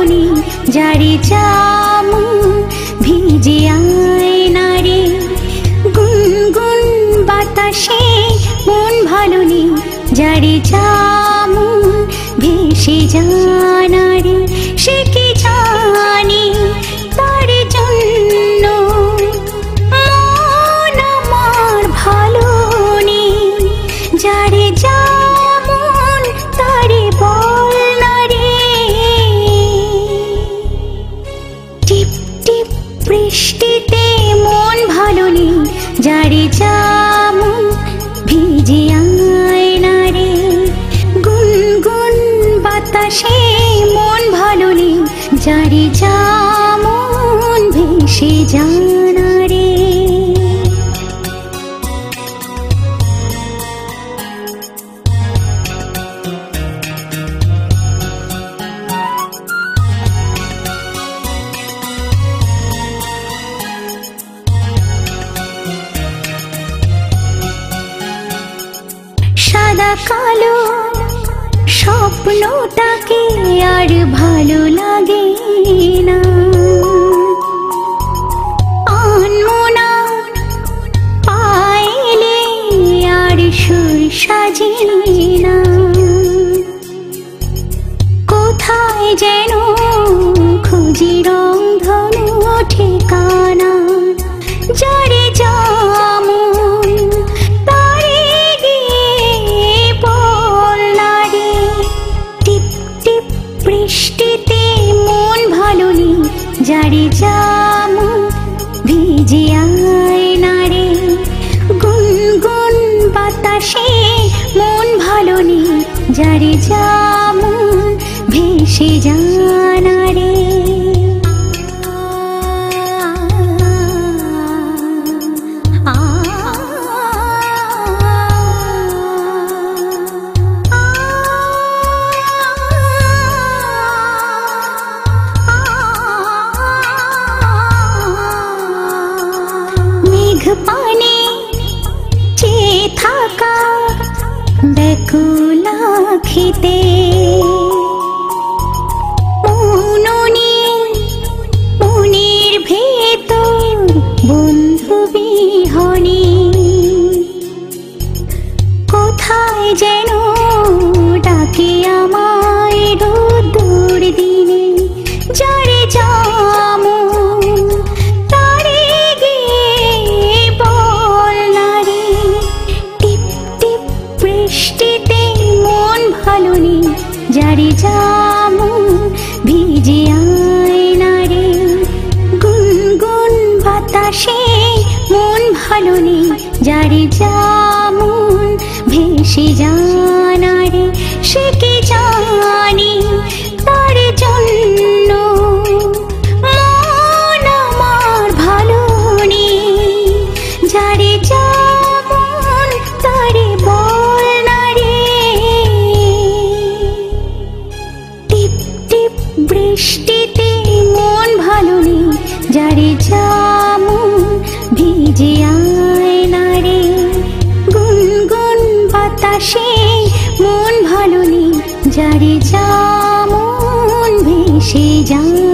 নেই যারে যেমন ভিজে আয়না রে। গুনগুন বাতাসে মন ভালো নেই যারে যেমন ভেসে জানা রে। সে কি জানি তার জন্য মন আমার ভালো নেই যারে যেমন তারে বল না রে। টিপ টিপ বৃষ্টিতে মন ভালো নেই যারে যেমন ভিজে আয়না রে। গুনগুন বাতাসে মন ভালো নেই যারে যেমন ভেসে জানা রে। সাদা কালো স্বপ্নটাকে আর ভালো লাগে না। আনমনা পাইলে আর সুর সাজে না। কোথায় যেন খুঁজি রংধনু ঠিকানা যারে যেমন তারে গিয়ে বল না রে। টিপ টিপ বৃষ্টিতে মন ভালো নেই যারে যেমন ভিজে আয়না রে। গুনগুন বাতাসে মন ভালো নেই যারে যেমন ভেসে জানা রে। মেঘ পানে চেয়ে থাকা ব্যাকুল আখিতে মনের ভেতর বন্ধু বিহনে কোথায় যেন ডাকে আমায় রোদ্দুর দিনে যারে যেমন তারে গিয়ে বল না রে। টিপ টিপ বৃষ্টিতে মন ভালো নেই যারে যেমন ভিজে আয়না রে। গুনগুন বাতাসে মন ভালো নেই যারে যেমন ভেসে জানা রে। সে কি জানি তার জন্য মন আমার ভালো নেই যারে যেমন তারে বল না রে। টিপ টিপ বৃষ্টিতে মন ভালো নেই যারে যেমন ভিজে আয়না রে। গুনগুন বাতাসে মন ভালো নেই যারে যেমন ভেসে জানা।